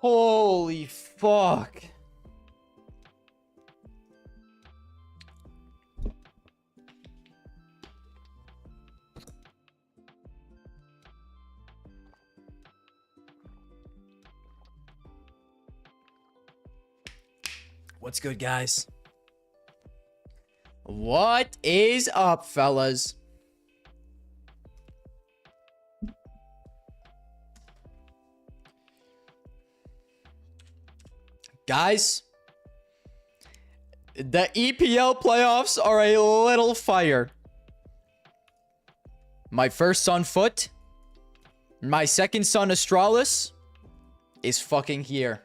Holy fuck. What's good, guys? What is up, fellas? Guys, the EPL playoffs are a little fire. My first son, Foot, my second son, Astralis, is fucking here.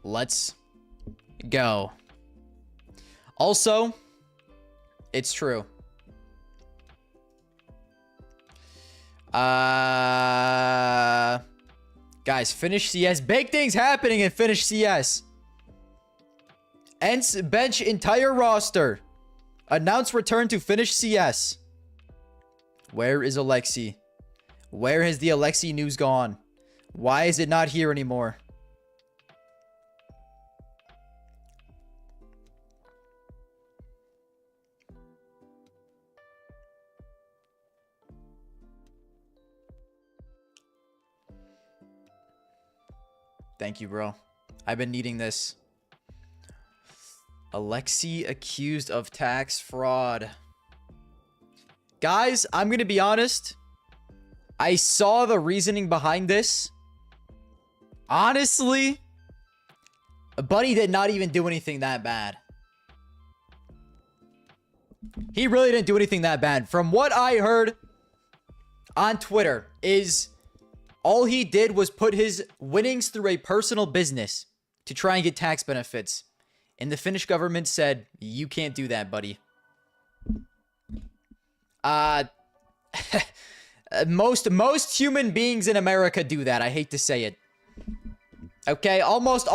Let's go. Also, it's true. Guys, finish CS. Big things happening in finish CS. Ents bench entire roster. Announce return to finish CS. Where is Alexi? Where has the Alexi news gone? Why is it not here anymore? Thank you, bro. I've been needing this. Alexi accused of tax fraud. Guys, I'm going to be honest. I saw the reasoning behind this. Honestly, Buddy did not even do anything that bad. He really didn't do anything that bad. From what I heard on Twitter is all he did was put his winnings through a personal business to try and get tax benefits. And the Finnish government said, you can't do that, buddy. Most human beings in America do that. I hate to say it. Okay, almost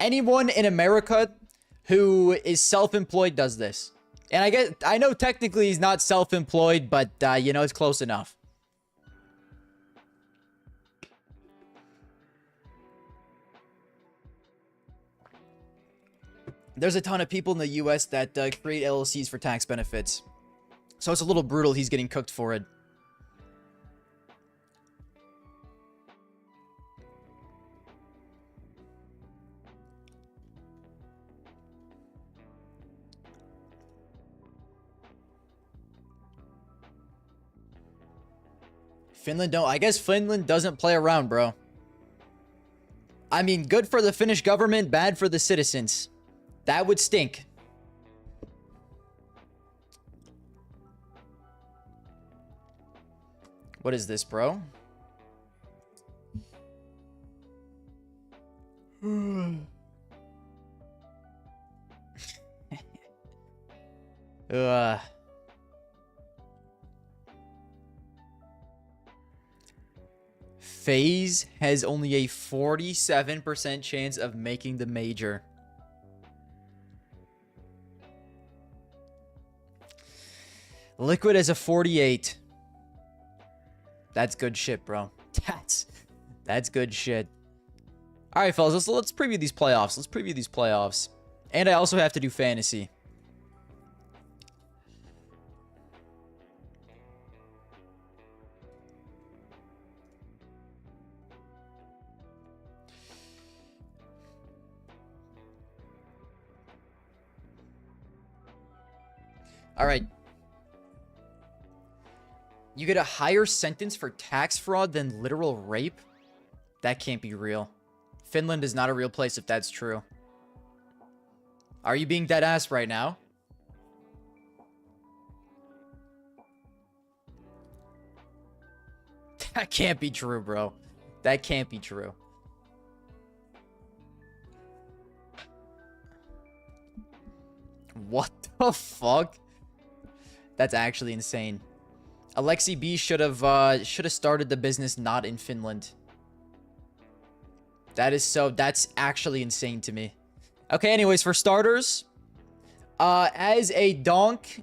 anyone in America who is self-employed does this. And I know technically he's not self-employed, but you know, it's close enough. There's a ton of people in the US that create LLCs for tax benefits. So it's a little brutal he's getting cooked for it. I guess Finland doesn't play around, bro. I mean, good for the Finnish government, bad for the citizens. That would stink. What is this, bro? FaZe has only a 47% chance of making the major. Liquid is a 48. That's good shit, bro. That's good shit. All right, fellas, let's preview these playoffs. And I also have to do fantasy. All right. You get a higher sentence for tax fraud than literal rape? That can't be real. Finland is not a real place if that's true. Are you being dead ass right now? That can't be true, bro. That can't be true. What the fuck? That's actually insane. Alexi B should have started the business not in Finland. That's actually insane to me. Okay, anyways, for starters, as a donk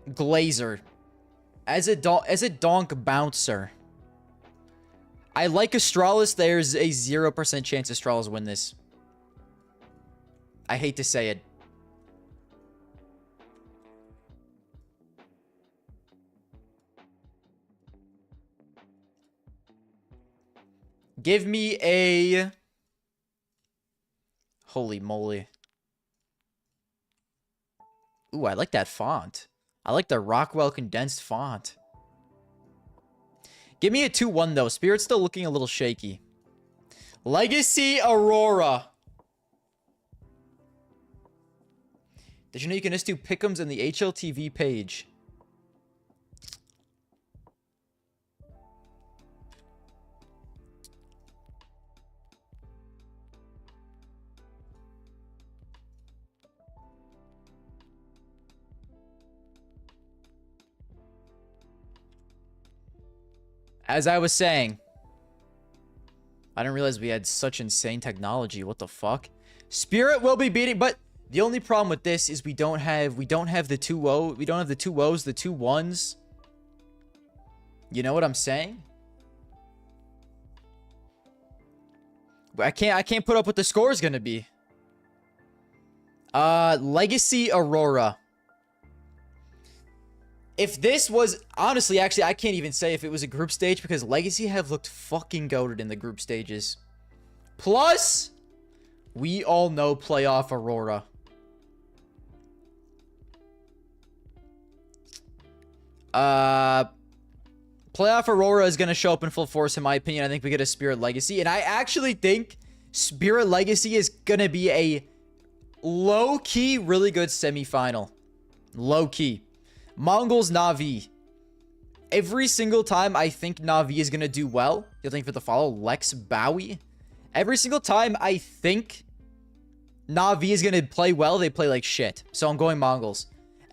glazer, as a donk bouncer, I like Astralis. There's a 0% chance Astralis win this. I hate to say it. Give me a... Holy moly. Ooh, I like that font. I like the Rockwell condensed font. Give me a 2-1 though. Spirit's still looking a little shaky. Legacy Aurora. Did you know you can just do pick'ems in the HLTV page? As I was saying, I didn't realize we had such insane technology. What the fuck? Spirit will be beating, but the only problem with this is we don't have the 2-0. We don't have the 2 O's, the 2 1s. You know what I'm saying? I can't put up what the score is gonna be. Legacy Aurora. If this was... Honestly, actually, I can't even say if it was a group stage because Legacy have looked fucking goated in the group stages. Plus, we all know playoff Aurora. Playoff Aurora is going to show up in full force, in my opinion. I think we get a Spirit Legacy. And I actually think Spirit Legacy is going to be a low-key, really good semifinal. Low-key. Mongols Na'Vi. Every single time I think Na'Vi is going to do well, you'll think for the follow, Lex Bowie. Every single time I think Na'Vi is going to play well, they play like shit. So I'm going Mongols.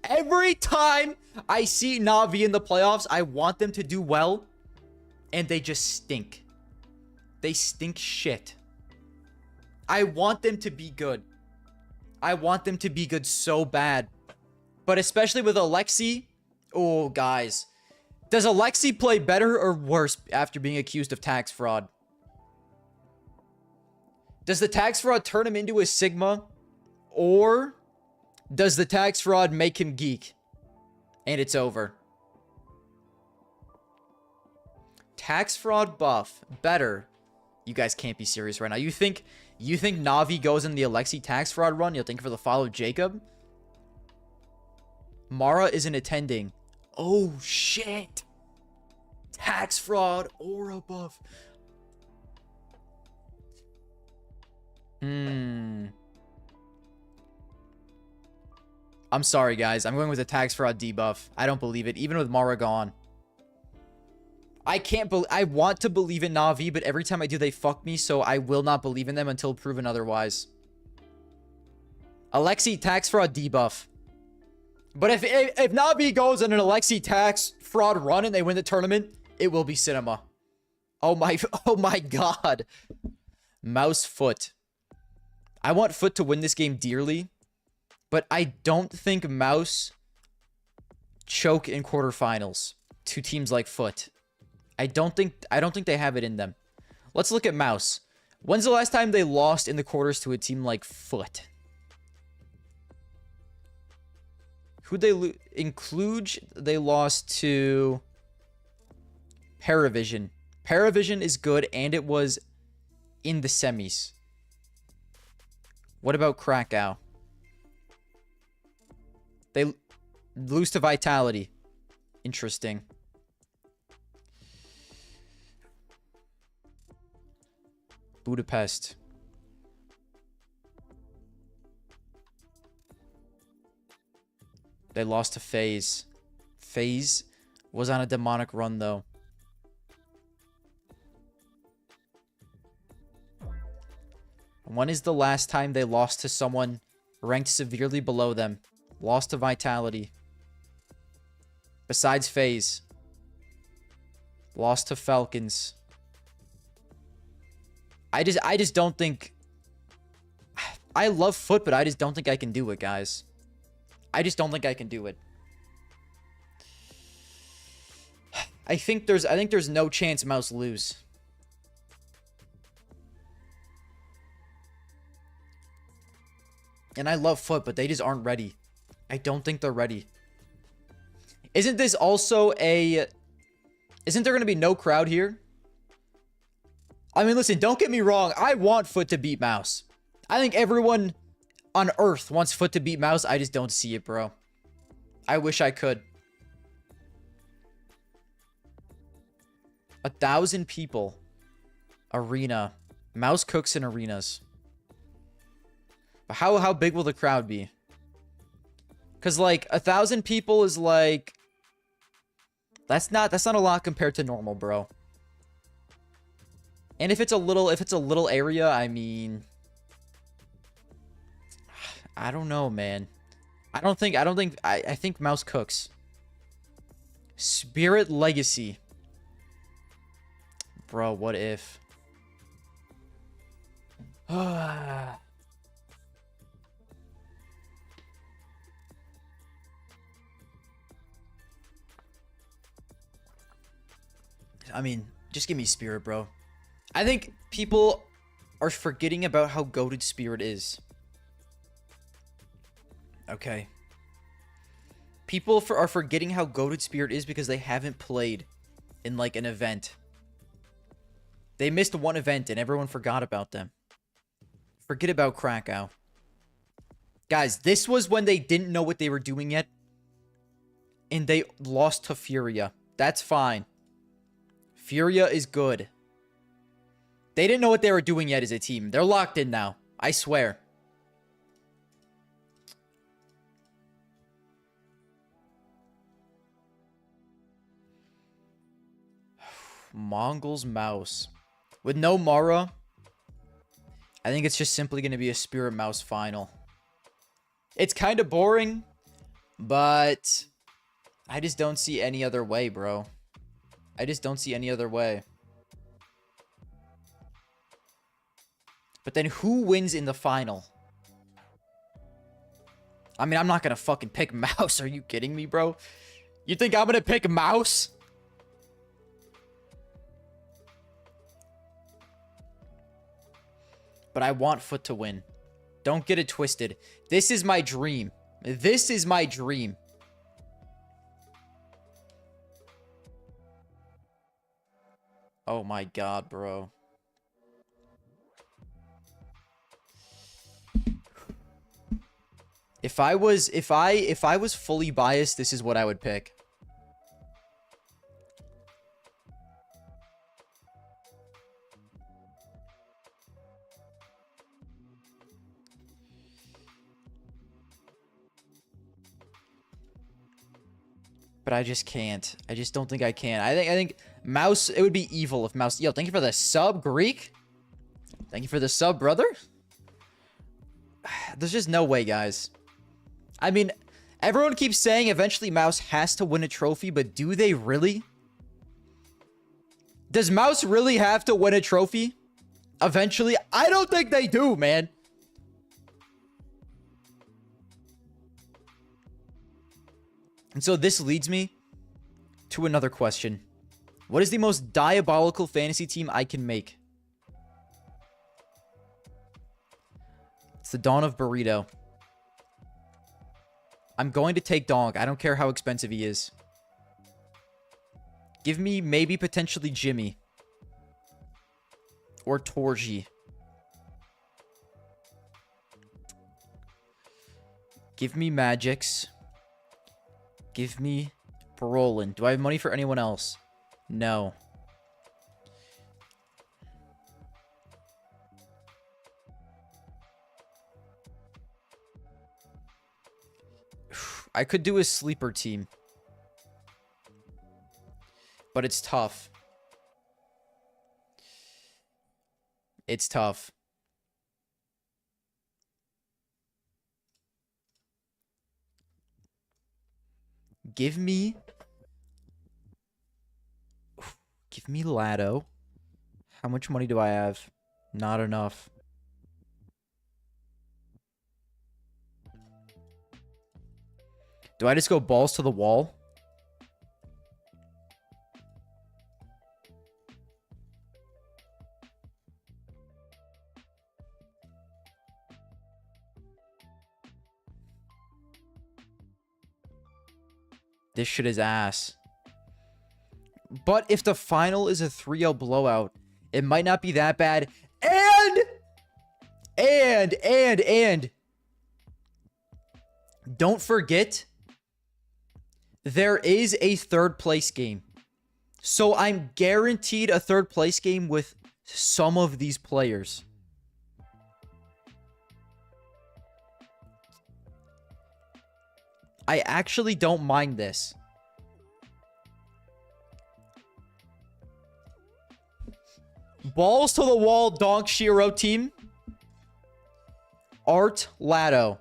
Every time I see Na'Vi in the playoffs, I want them to do well, and they just stink. They stink shit. I want them to be good. I want them to be good so bad. But especially with Alexi, oh, guys. Does Alexi play better or worse after being accused of tax fraud? Does the tax fraud turn him into a Sigma? Or does the tax fraud make him geek? And it's over. Tax fraud buff. Better. You guys can't be serious right now. You think Na'Vi goes in the Alexi tax fraud run? You'll think for the follow Jacob? Mara isn't attending. Oh, shit. Tax fraud, aura buff. I'm sorry, guys. I'm going with a tax fraud debuff. I don't believe it, even with Mara gone. I want to believe in Na'Vi, but every time I do, they fuck me, so I will not believe in them until proven otherwise. Alexi tax fraud debuff. But if Na'Vi goes on an Alexi tax fraud run and they win the tournament, it will be cinema. Oh my god. Mouse Foot. I want Foot to win this game dearly, but I don't think Mouse choke in quarterfinals to teams like Foot. I don't think they have it in them. Let's look at Mouse. When's the last time they lost in the quarters to a team like Foot? Who'd they include? They lost to Paravision. Paravision is good, and it was in the semis. What about Krakow? They lose to Vitality. Interesting. Budapest. They lost to FaZe. FaZe was on a demonic run, though. When is the last time they lost to someone ranked severely below them? Lost to Vitality. Besides FaZe. Lost to Falcons. I just don't think... I love Foot, but I just don't think I can do it, guys. I just don't think I can do it. I think there's no chance Mouse lose. And I love Foot, but they just aren't ready. I don't think they're ready. Isn't this also a... Isn't there going to be no crowd here? I mean, listen, don't get me wrong. I want Foot to beat Mouse. I think everyone on Earth wants Foot to beat Mouse. I just don't see it, bro. I wish I could. 1,000 people. Arena. Mouse cooks in arenas. But how big will the crowd be? Because, like, 1,000 people is, like... That's not a lot compared to normal, bro. And if it's a little area, I mean... I don't know, man. I think Mouse cooks. Spirit Legacy. Bro, what if? I mean, just give me Spirit, bro. I think people are forgetting about how goated Spirit is. Okay. People are forgetting how goated Spirit is because they haven't played in, like, an event. They missed one event and everyone forgot about them. Forget about Krakow. Guys, this was when they didn't know what they were doing yet. And they lost to Furia. That's fine. Furia is good. They didn't know what they were doing yet as a team. They're locked in now. I swear. Mongols Mouse. With no Mara, I think it's just simply going to be a Spirit Mouse final. It's kind of boring, but I just don't see any other way, bro. I just don't see any other way. But then who wins in the final? I mean, I'm not going to fucking pick Mouse. Are you kidding me, bro? You think I'm going to pick Mouse? But I want Foot to win. Don't get it twisted. This is my dream. This is my dream. Oh my god, bro. If I was fully biased, this is what I would pick. But I just can't. I just don't think I can. I think Mouse, it would be evil if Mouse... Yo, thank you for the sub, Greek. Thank you for the sub, brother. There's just no way, guys. I mean, everyone keeps saying eventually Mouse has to win a trophy, but do they really? Does Mouse really have to win a trophy? Eventually? I don't think they do, man. And so this leads me to another question. What is the most diabolical fantasy team I can make? It's the Dawn of Burrito. I'm going to take Donk. I don't care how expensive he is. Give me maybe potentially Jimmy. Or Torji. Give me Magix. Give me Brolin. Do I have money for anyone else? No. I could do a sleeper team. But it's tough. It's tough. Give me Lado. How much money do I have? Not enough. Do I just go balls to the wall? This shit is ass. But if the final is a 3-0 blowout, it might not be that bad. And don't forget, there is a third place game. So I'm guaranteed a third place game with some of these players. I actually don't mind this. Balls to the wall, Donk Shiro team. Art Latto.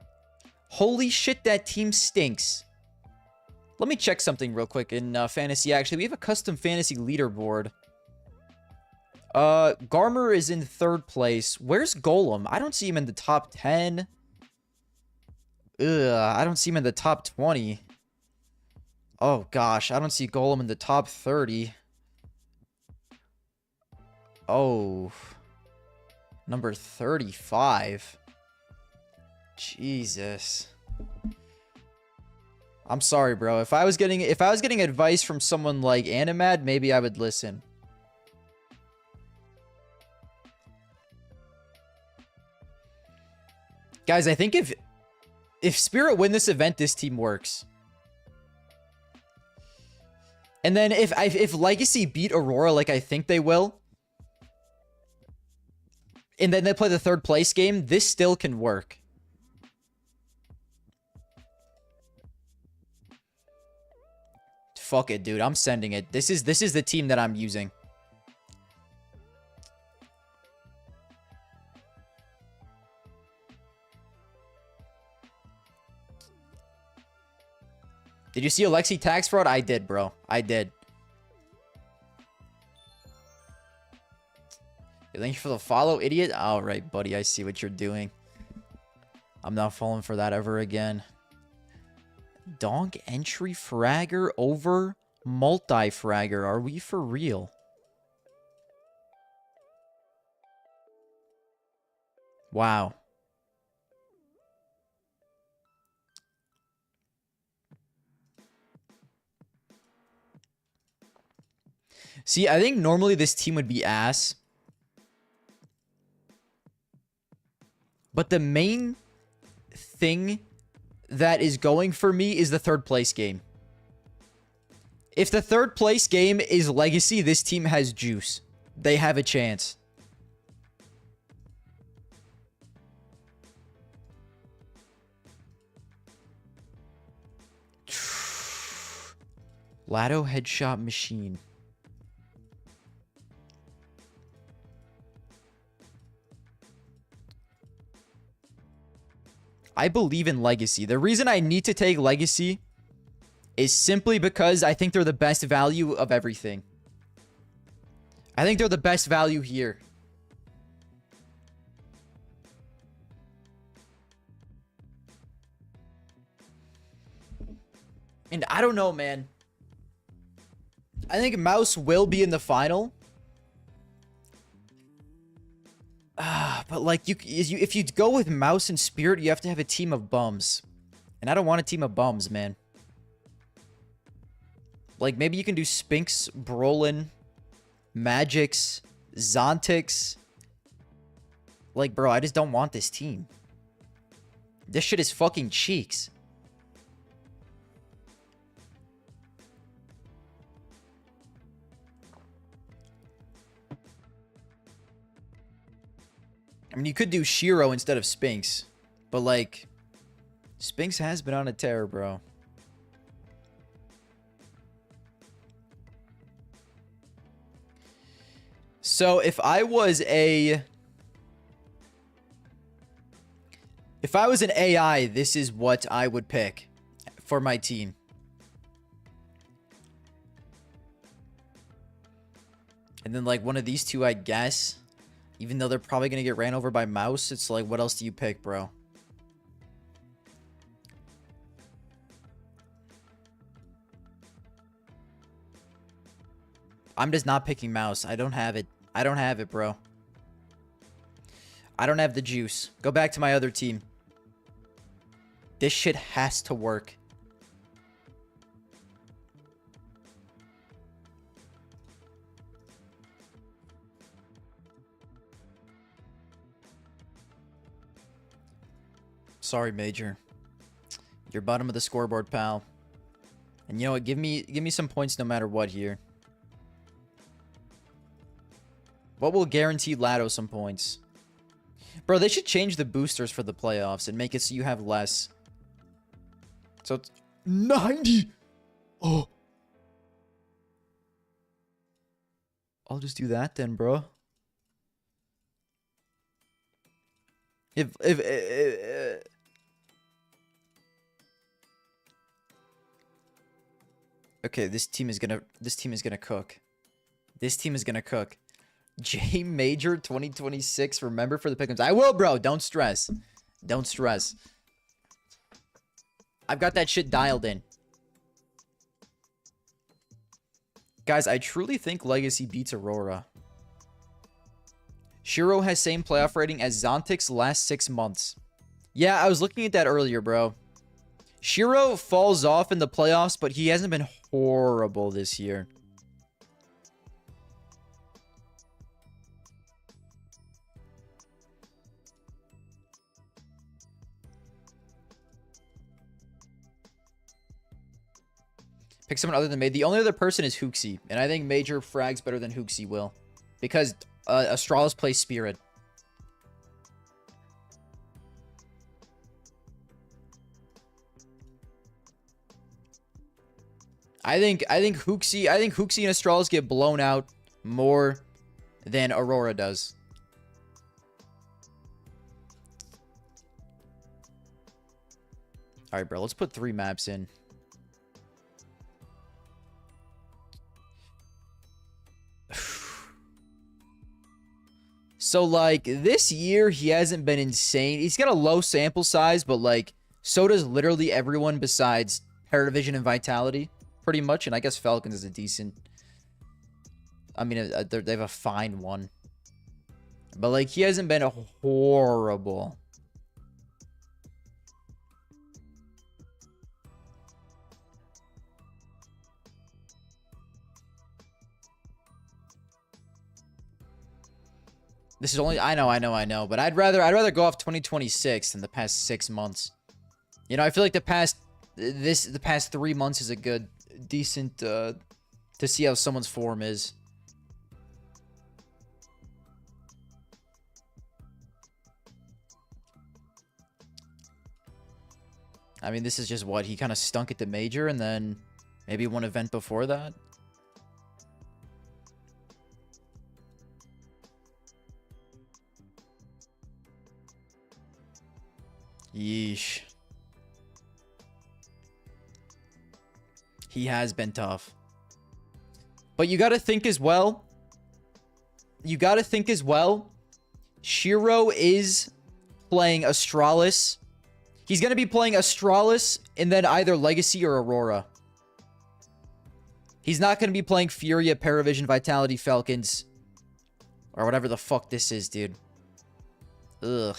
Holy shit, that team stinks. Let me check something real quick in fantasy. Actually, we have a custom fantasy leaderboard. Garmer is in 3rd place. Where's Golem? I don't see him in the top 10. I don't see him in the top 20. Oh, gosh. I don't see Golem in the top 30. Oh. Number 35. Jesus. I'm sorry, bro. If I was getting advice from someone like Animad, maybe I would listen. Guys, I think if Spirit win this event, this team works. And then if Legacy beat Aurora like I think they will, and then they play the 3rd place game, this still can work. Fuck it, dude. I'm sending it. This is the team that I'm using. Did you see Alexi tax fraud? I did, bro. I did. Thank you for the follow, idiot. All right, buddy. I see what you're doing. I'm not falling for that ever again. Donk entry fragger over multi-fragger. Are we for real? Wow. See, I think normally this team would be ass. But the main thing that is going for me is the 3rd place game. If the 3rd place game is Legacy, this team has juice. They have a chance. Latto headshot machine. I believe in Legacy. The reason I need to take Legacy is simply because I think they're the best value of everything. I think they're the best value here. And I don't know, man. I think Mouse will be in the final. But like if you go with Mouse and Spirit, you have to have a team of bums. And I don't want a team of bums, man. Like maybe you can do Spinks, Brolin, Magix, Zontix. Like, bro, I just don't want this team. This shit is fucking cheeks. I mean, you could do Shiro instead of Spinks. But, like, Spinks has been on a tear, bro. So, if I was an AI, this is what I would pick for my team. And then, like, one of these two, I guess. Even though they're probably going to get ran over by Mouse, it's like, what else do you pick, bro? I'm just not picking Mouse. I don't have it. I don't have it, bro. I don't have the juice. Go back to my other team. This shit has to work. Sorry, Major. You're bottom of the scoreboard, pal. And you know what? Give me some points no matter what here. What will guarantee Lado some points? Bro, they should change the boosters for the playoffs and make it so you have less. So it's 90. Oh. I'll just do that then, bro. Okay, this team is gonna cook. This team is gonna cook. J Major 2026. Remember for the pick'ems. I will, bro. Don't stress. Don't stress. I've got that shit dialed in. Guys, I truly think Legacy beats Aurora. Shiro has same playoff rating as Zontic's last 6 months. Yeah, I was looking at that earlier, bro. Shiro falls off in the playoffs, but he hasn't been horrible this year. Pick someone other than Made. The only other person is Hooksy, and I think Major frags better than Hooksy will. Because Astralis plays Spirit. I think Hooksy and Astralis get blown out more than Aurora does. Alright, bro, let's put 3 maps in. So, like, this year, he hasn't been insane. He's got a low sample size, but, like, so does literally everyone besides Paravision and Vitality, pretty much. And I guess Falcons is a decent... I mean, they have a fine one. But, like, he hasn't been horrible. This is only... I know. But I'd rather go off 2026 than the past 6 months. You know, I feel like the past 3 months is a good, decent, to see how someone's form is. I mean, this is just what? He kind of stunk at the major and then maybe one event before that. Yeesh. He has been tough. But you got to think as well. Shiro is playing Astralis. He's going to be playing Astralis and then either Legacy or Aurora. He's not going to be playing Furia, Paravision, Vitality, Falcons. Or whatever the fuck this is, dude. Ugh.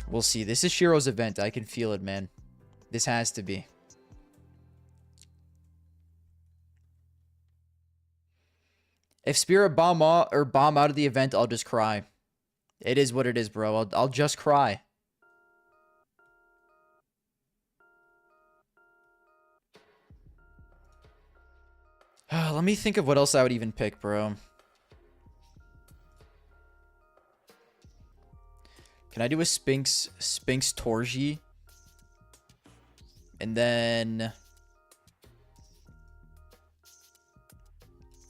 We'll see. This is Shiro's event. I can feel it, man. This has to be. If Spirit bomb out of the event, I'll just cry. It is what it is, bro. I'll just cry. Let me think of what else I would even pick, bro. Can I do a Sphinx Torji? And then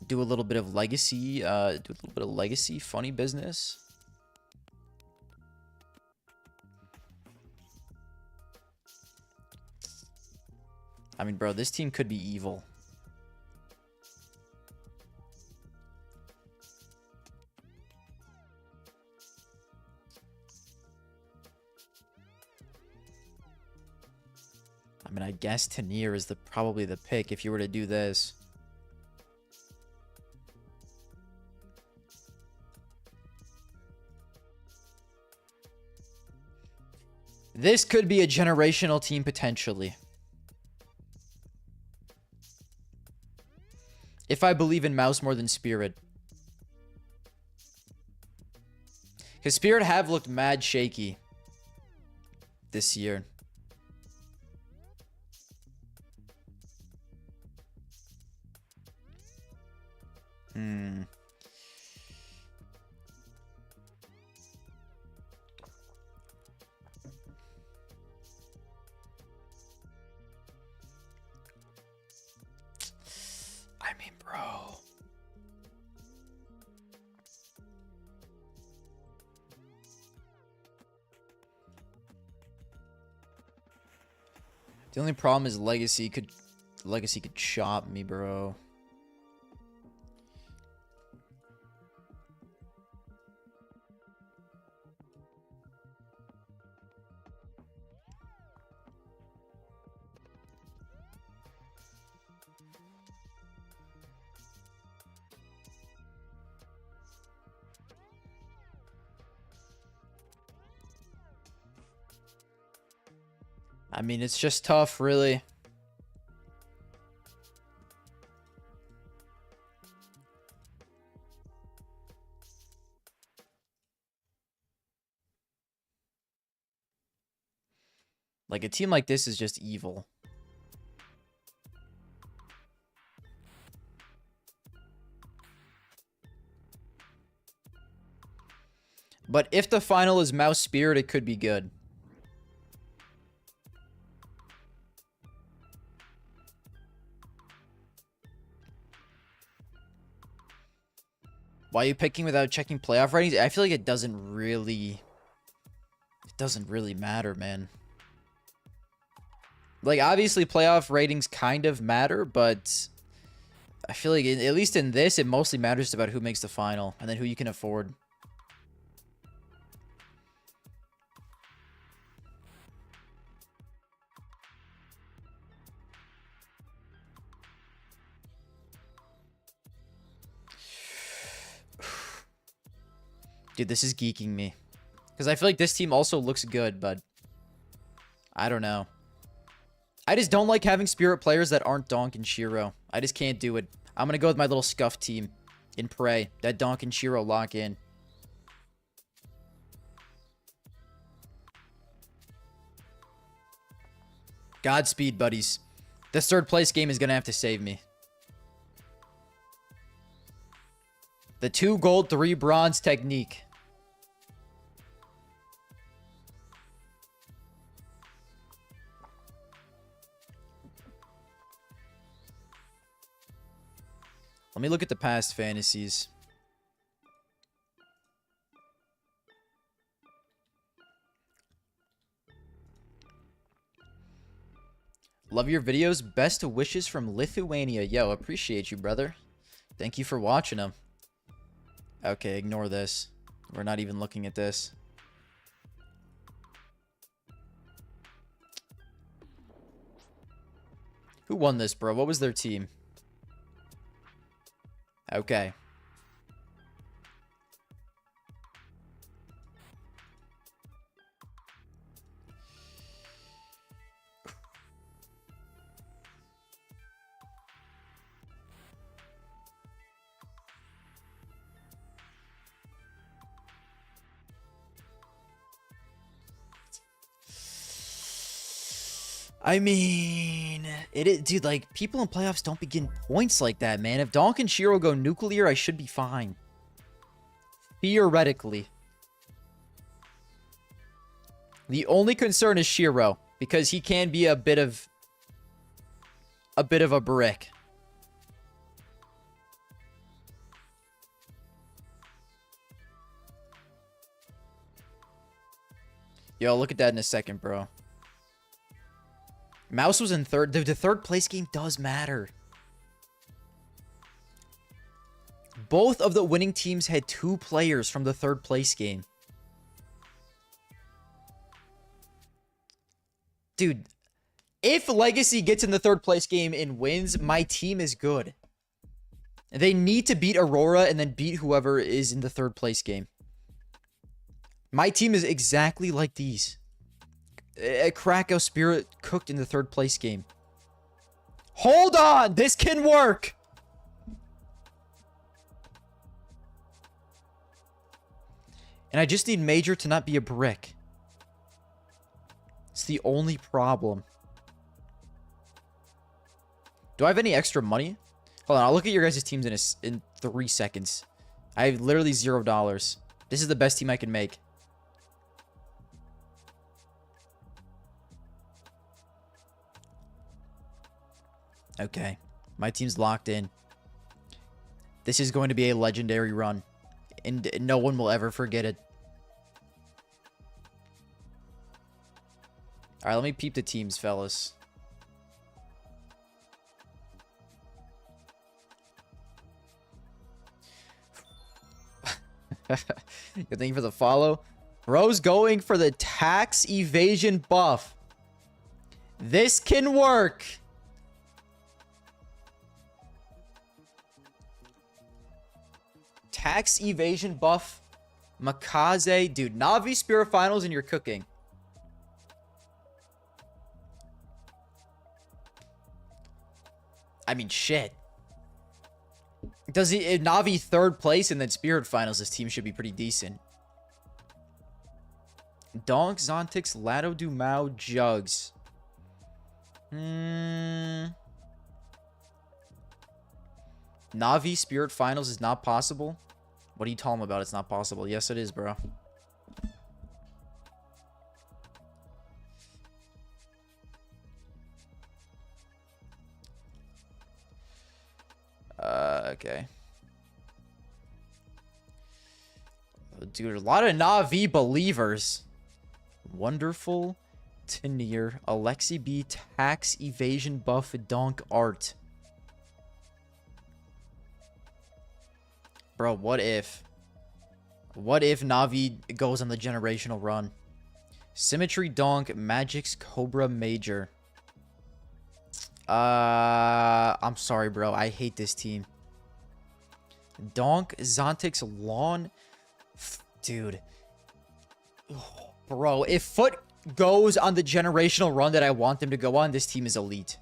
do a little bit of Legacy. Funny business. I mean, bro, this team could be evil. I mean, I guess Tanir is probably the pick if you were to do this. This could be a generational team potentially. if I believe in Mouse more than Spirit. Because Spirit have looked mad shaky this year. I mean, bro. The only problem is Legacy could chop me, bro. I mean, it's just tough, really. Like, a team like this is just evil. But if the final is Mouse Spirit, it could be good. Why are you picking without checking playoff ratings? I feel like it doesn't really matter, man. Like, obviously playoff ratings kind of matter, but I feel like at least in this, it mostly matters about who makes the final and then who you can afford. Dude, this is geeking me. Because I feel like this team also looks good, but I don't know. I just don't like having Spirit players that aren't Donk and Shiro. I just can't do it. I'm going to go with my little Scuff team and pray that Donk and Shiro lock in. Godspeed, buddies. This third place game is going to have to save me. The 2 gold, 3 bronze technique. Let me look at the past fantasies. Love your videos. Best wishes from Lithuania. Yo, appreciate you, brother. Thank you for watching them. Okay, ignore this. We're not even looking at this. Who won this, bro? What was their team? Okay. I mean, dude, like, people in playoffs don't begin points like that, man. If Donk and Shiro go nuclear, I should be fine. Theoretically. The only concern is Shiro, because he can be a bit of a brick. Yo, look at that in a second, bro. Mouse was in third. The third place game does matter. Both of the winning teams had 2 players from the third place game. Dude, if Legacy gets in the third place game and wins, my team is good. They need to beat Aurora and then beat whoever is in the third place game. My team is exactly like these. A Krakow Spirit cooked in the third place game. Hold on! This can work! And I just need Major to not be a brick. It's the only problem. Do I have any extra money? Hold on, I'll look at your guys' teams in 3 seconds. I have literally $0. This is the best team I can make. Okay. My team's locked in. This is going to be a legendary run. And no one will ever forget it. Alright, let me peep the teams, fellas. Thank you for the follow. Bro's going for the tax evasion buff. This can work. Tax evasion buff. Makaze. Dude, Navi Spirit Finals and you're cooking. I mean, shit. Does he Navi 3rd place and then Spirit Finals? This team should be pretty decent. Donk, Zontix, Lado, Dumao, Jugs. Navi Spirit Finals is not possible. What are you talking about? It's not possible. Yes, it is, bro. Okay. Dude, a lot of Navi believers. Wonderful Tenier, Alexi B, tax evasion buff, donk art. Bro, what if? What if Navi goes on the generational run? Symmetry donk, Magic's Cobra Major. I'm sorry, bro. I hate this team. Donk, Zontix, Lawn. Dude. Bro, if Foot goes on the generational run that I want them to go on, this team is elite.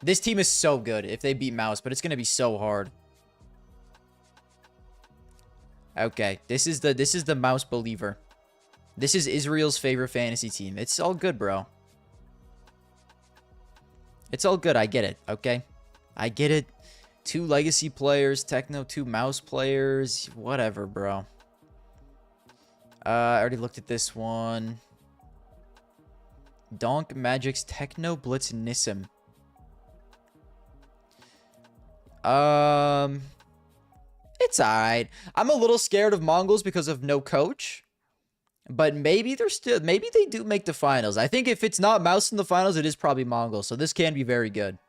This team is so good if they beat Mouse, but it's going to be so hard. Okay, this is the Mouse believer. This is Israel's favorite fantasy team. It's all good, bro. It's all good. I get it, okay? I get it. 2 legacy players, Techno, 2 Mouse players, whatever, bro. I already looked at this one. Donk, Magic's Techno, Blitz, Nissim. It's alright. I'm a little scared of Mongols because of no coach. But maybe maybe they do make the finals. I think if it's not Mouse in the finals, it is probably Mongols. So this can be very good.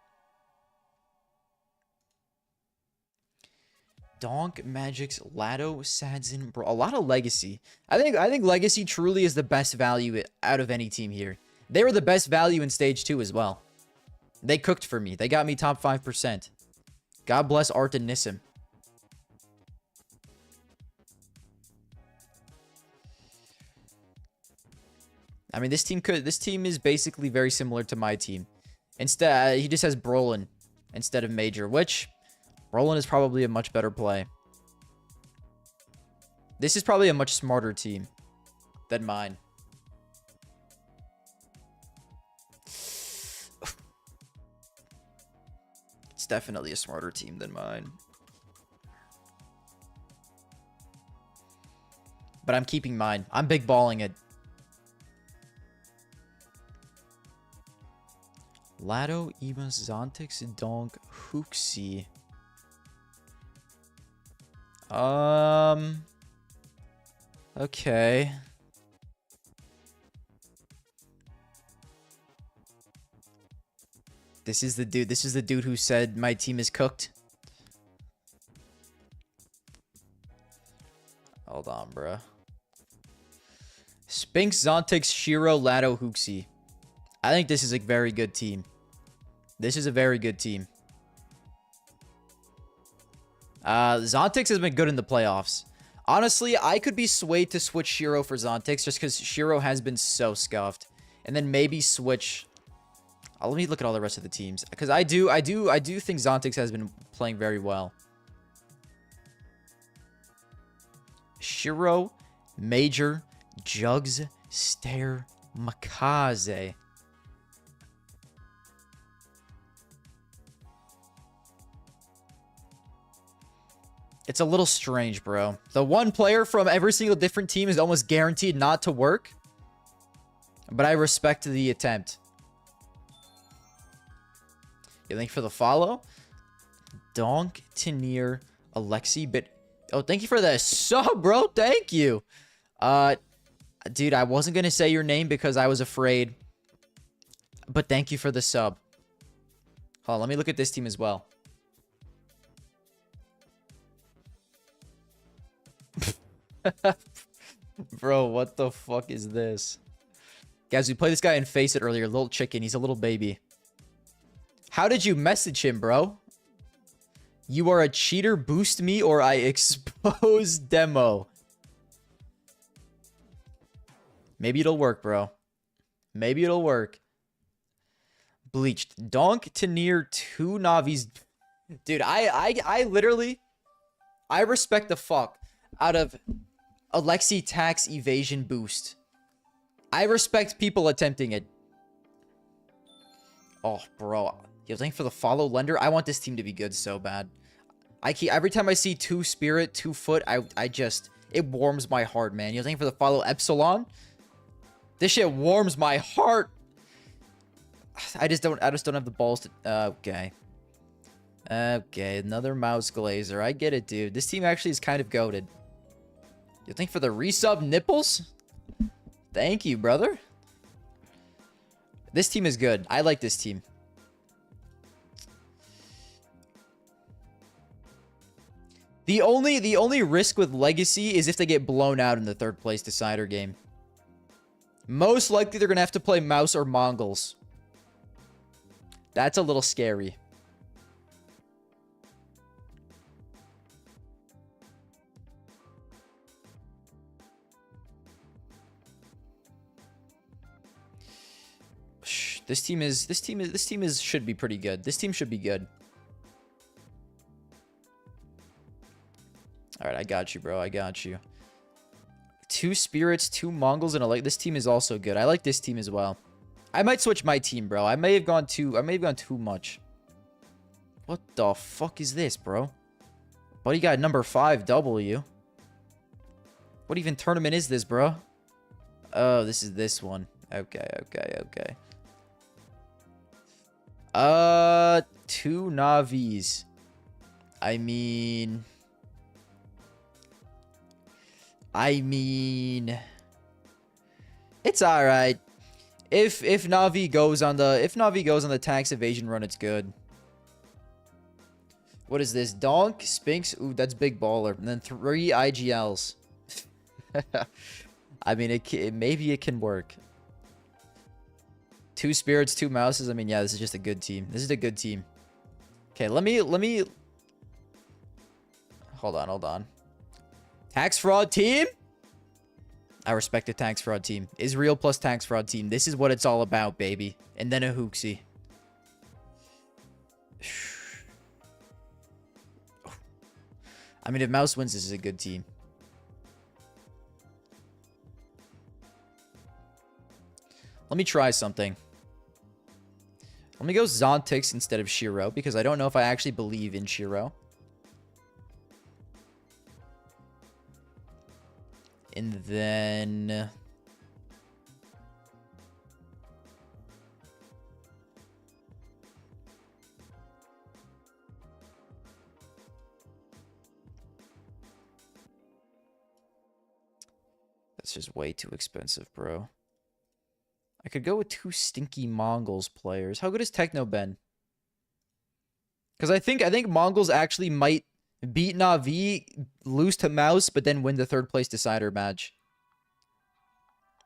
Donk, Magic's, Lado, Sadzin, bro. A lot of legacy. I think legacy truly is the best value out of any team here. They were the best value in stage 2 as well. They cooked for me. They got me top 5%. God bless Art and Nissim. I mean, this team is basically very similar to my team. Instead, he just has Brolin instead of Major, which Brolin is probably a much better play. This is probably a much smarter team than mine. It's definitely a smarter team than mine. But I'm keeping mine. I'm big balling it. Lado, Emas, Zontix, Donk, Hooksy. Okay. This is the dude who said my team is cooked. Hold on, bruh. Spinks, Zontix, Shiro, Lado, Hooksy. I think this is a very good team. This is a very good team. Zontix has been good in the playoffs. Honestly, I could be swayed to switch Shiro for Zontix just because Shiro has been so scuffed. And then maybe switch... let me look at all the rest of the teams. Because I do think Zontix has been playing very well. Shiro, Major, Jugs, Stare, Makaze. It's a little strange, bro. The one player from every single different team is almost guaranteed not to work. But I respect the attempt. Yeah, thank you for the follow. Donk, Tenier, Alexi, Bit. Oh, thank you for the sub, bro. Thank you. Dude, I wasn't going to say your name because I was afraid. But thank you for the sub. Hold on, let me look at this team as well. Bro, what the fuck is this? Guys, we played this guy in Face It earlier. Little chicken. He's a little baby. How did you message him, bro? You are a cheater. Boost me or I expose demo. Maybe it'll work, bro. Maybe it'll work. Bleached. Donk to near 2 Navis. Dude, I literally... I respect the fuck out of Alexi tax evasion boost. I respect people attempting it. Oh, bro. Yo, thank you for the follow, Lender. I want this team to be good so bad. Every time I see 2 Spirit, 2 Foot, I just... It warms my heart, man. Yo, thank you for the follow, Epsilon. This shit warms my heart. I just don't have the balls to... Okay. Okay, another Mouse Glazer. I get it, dude. This team actually is kind of goated. You think for the resub nipples? Thank you, brother. This team is good. I like this team. The only risk with Legacy is if they get blown out in the 3rd place decider game. Most likely they're going to have to play Mouse or Mongols. That's a little scary. This team should be pretty good. This team should be good. All right, I got you, bro. I got you. 2 Spirits, 2 Mongols, and a this team is also good. I like this team as well. I might switch my team, bro. I may have gone too much. What the fuck is this, bro? Buddy got number 5W. What even tournament is this, bro? Oh, this is this one. Okay. 2 Navis. I mean, it's all right. If Navi goes on the tax evasion run, it's good. What is this? Donk, Spinks. Ooh, that's big baller. And then 3 IGLs. I mean, maybe it can work. 2 Spirits, 2 Mouses. I mean, yeah, this is just a good team. This is a good team. Okay, let me... Hold on. Tax fraud team? I respect the tax fraud team. Israel plus tax fraud team. This is what it's all about, baby. And then a Hooksy. I mean, if Mouse wins, this is a good team. Let me try something. Let me go Zontix instead of Shiro, because I don't know if I actually believe in Shiro. And then... That's just way too expensive, bro. I could go with 2 stinky Mongols players. How good is Techno Ben? Because I think Mongols actually might beat Na'Vi, lose to Mouse, but then win the 3rd place decider match.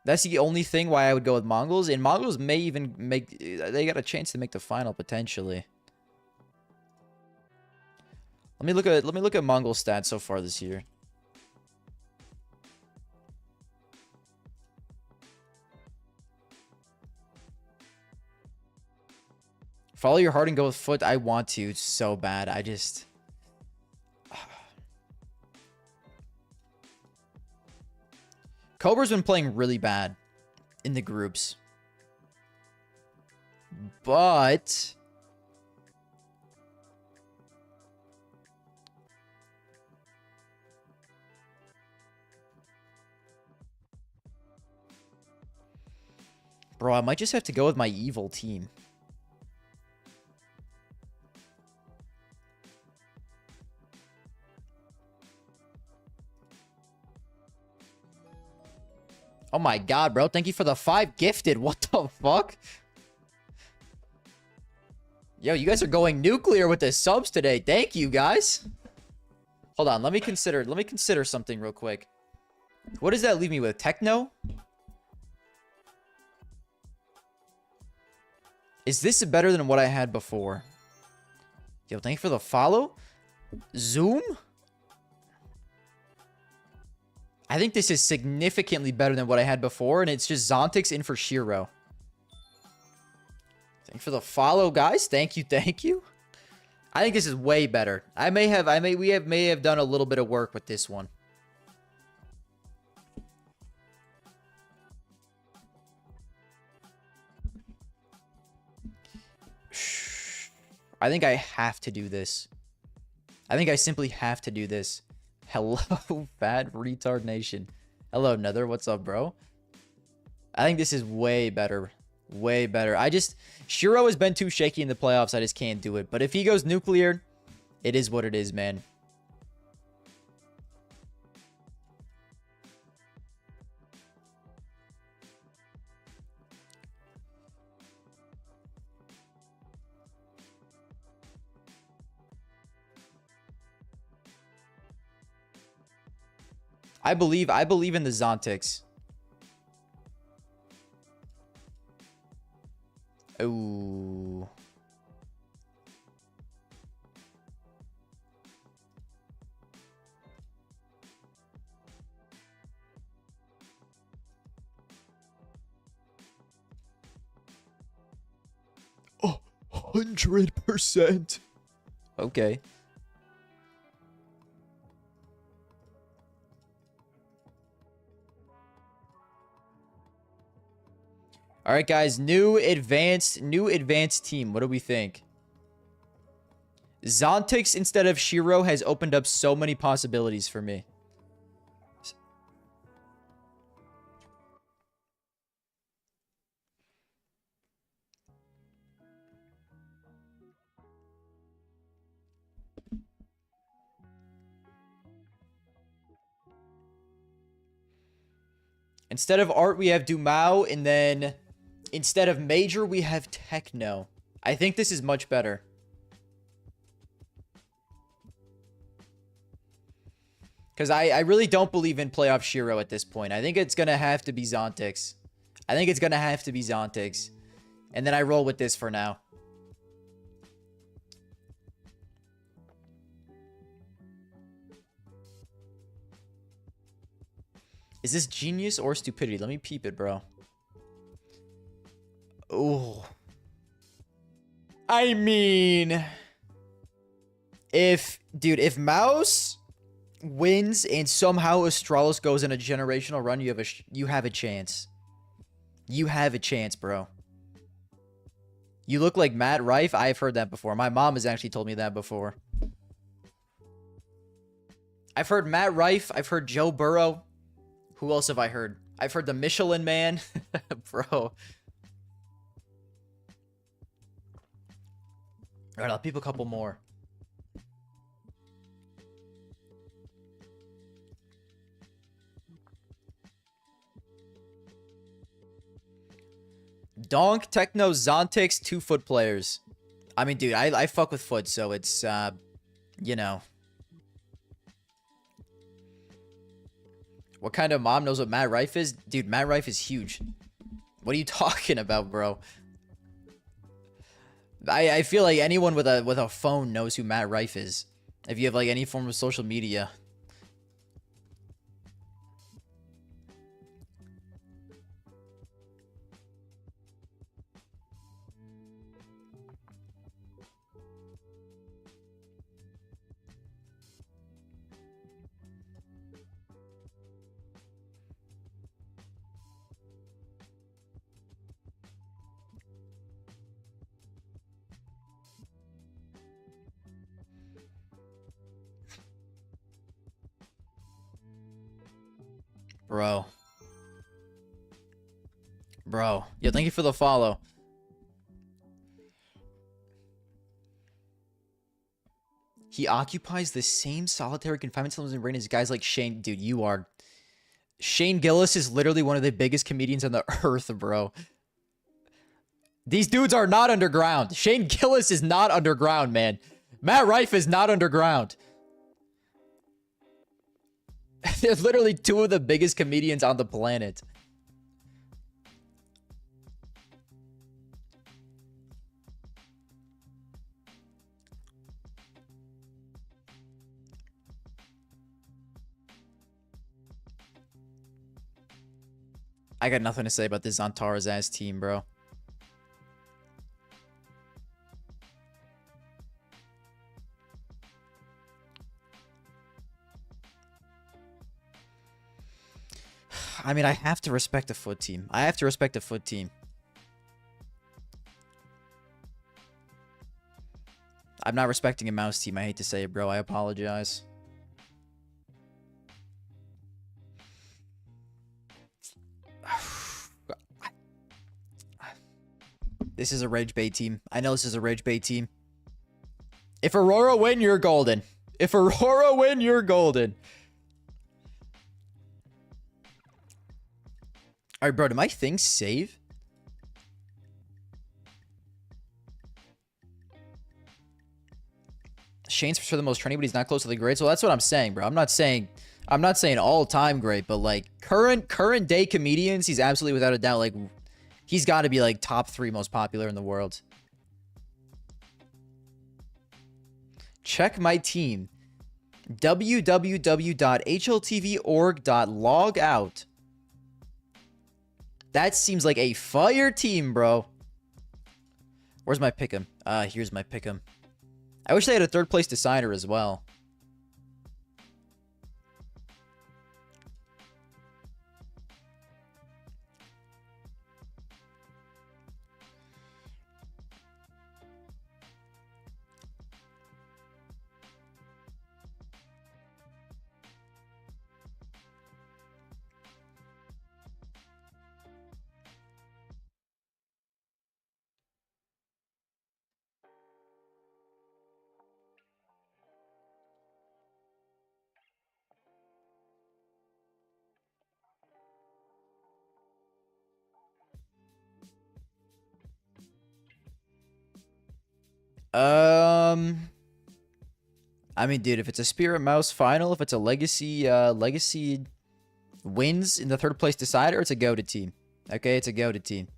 That's the only thing why I would go with Mongols. And Mongols may even make... They got a chance to make the final, potentially. Let me look at Mongol stats so far this year. Follow your heart and go with foot. I want to so bad. I just... Cobra's been playing really bad in the groups. But... bro, I might just have to go with my evil team. Oh my god, bro. Thank you for the 5 gifted. What the fuck? Yo, you guys are going nuclear with the subs today. Thank you, guys. Hold on. Let me consider something real quick. What does that leave me with? Techno? Is this better than what I had before? Yo, thank you for the follow. Zoom? I think this is significantly better than what I had before, and it's just Zontix in for Shiro. Thank you for the follow, guys. Thank you, thank you. I think this is way better. We may have done a little bit of work with this one. I think I have to do this. I think I simply have to do this. Hello, Fat Retard Nation. Hello, Nether. What's up, bro? I think this is way better. Way better. Shiro has been too shaky in the playoffs. I just can't do it. But if he goes nuclear, it is what it is, man. I believe in the Zontix. Ooh. Oh, 100%. Okay. All right, guys, new advanced team. What do we think? Zontix instead of Shiro has opened up so many possibilities for me. Instead of art, we have Dumao, and then instead of major, we have techno. I think this is much better. Because I really don't believe in playoff Shiro at this point. I think it's going to have to be Zontix. And then I roll with this for now. Is this genius or stupidity? Let me peep it, bro. Oh. I mean... If Mouse wins and somehow Astralis goes in a generational run, you have a chance. You have a chance, bro. You look like Matt Rife. I've heard that before. My mom has actually told me that before. I've heard Matt Rife. I've heard Joe Burrow. Who else have I heard? I've heard the Michelin Man. Bro. All right, I'll peep a couple more. Donk, Techno, Zontix, 2 foot players. I mean, dude, I fuck with foot, so it's, you know. What kind of mom knows what Matt Rife is? Dude, Matt Rife is huge. What are you talking about, bro? I feel like anyone with a phone knows who Matt Rife is. If you have, like, any form of social media. Bro. Bro. Yo, thank you for the follow. He occupies the same solitary confinement cells in brain as guys like Shane. Dude, you are... Shane Gillis is literally one of the biggest comedians on the earth, bro. These dudes are not underground. Shane Gillis is not underground, man. Matt Rife is not underground. They're literally two of the biggest comedians on the planet. I got nothing to say about this Zantara's ass team, bro. I mean, I have to respect a foot team. I have to respect a foot team. I'm not respecting a mouse team. I hate to say it, bro. I apologize. This is a rage bait team. I know this is a rage bait team. If Aurora win, you're golden. If Aurora win, you're golden. Alright, bro. Did my thing save? Shane's for sure the most trendy, but he's not close to the great. So that's what I'm saying, bro. I'm not saying all-time great, but like current day comedians, he's absolutely without a doubt like he's got to be like top 3 most popular in the world. Check my team. www.hltvorg.logout. That seems like a fire team, bro. Where's my pick'em? Here's my pick'em. I wish they had a 3rd place decider as well. I mean, dude, if it's a Spirit Mouse final, if it's a Legacy wins in the 3rd place decider, it's a goated team. Okay, it's a goated team.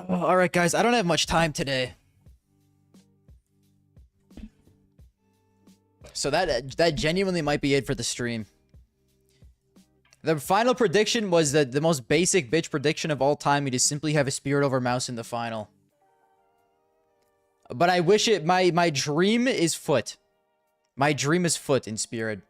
All right, guys, I don't have much time today. So that genuinely might be it for the stream. The final prediction was that the most basic bitch prediction of all time. You just simply have a Spirit over Mouse in the final. But I wish it... My dream is Foot. My dream is Foot in Spirit.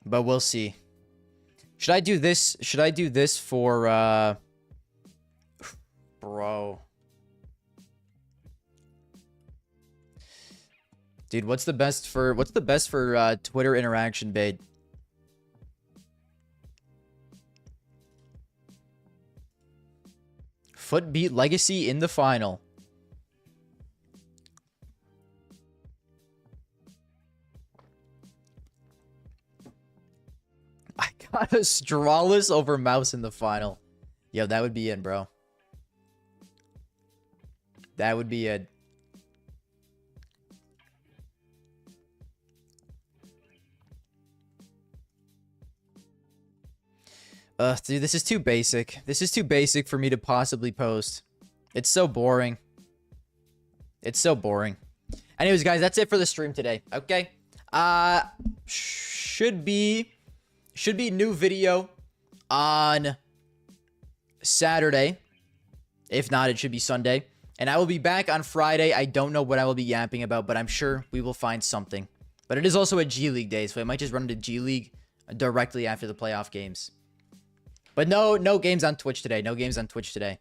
But we'll see. Should I do this? Should I do this for, Bro. Dude, what's the best for Twitter interaction bait? Foot beat Legacy in the final. I got a Strawless over Mouse in the final. Yo, that would be it, bro. That would be it. Dude, this is too basic. This is too basic for me to possibly post. It's so boring. It's so boring. Anyways, guys, that's it for the stream today. Okay? Should be new video on Saturday. If not, it should be Sunday. And I will be back on Friday. I don't know what I will be yapping about, but I'm sure we will find something. But it is also a G League day, so I might just run into G League directly after the playoff games. But no games on Twitch today. No games on Twitch today.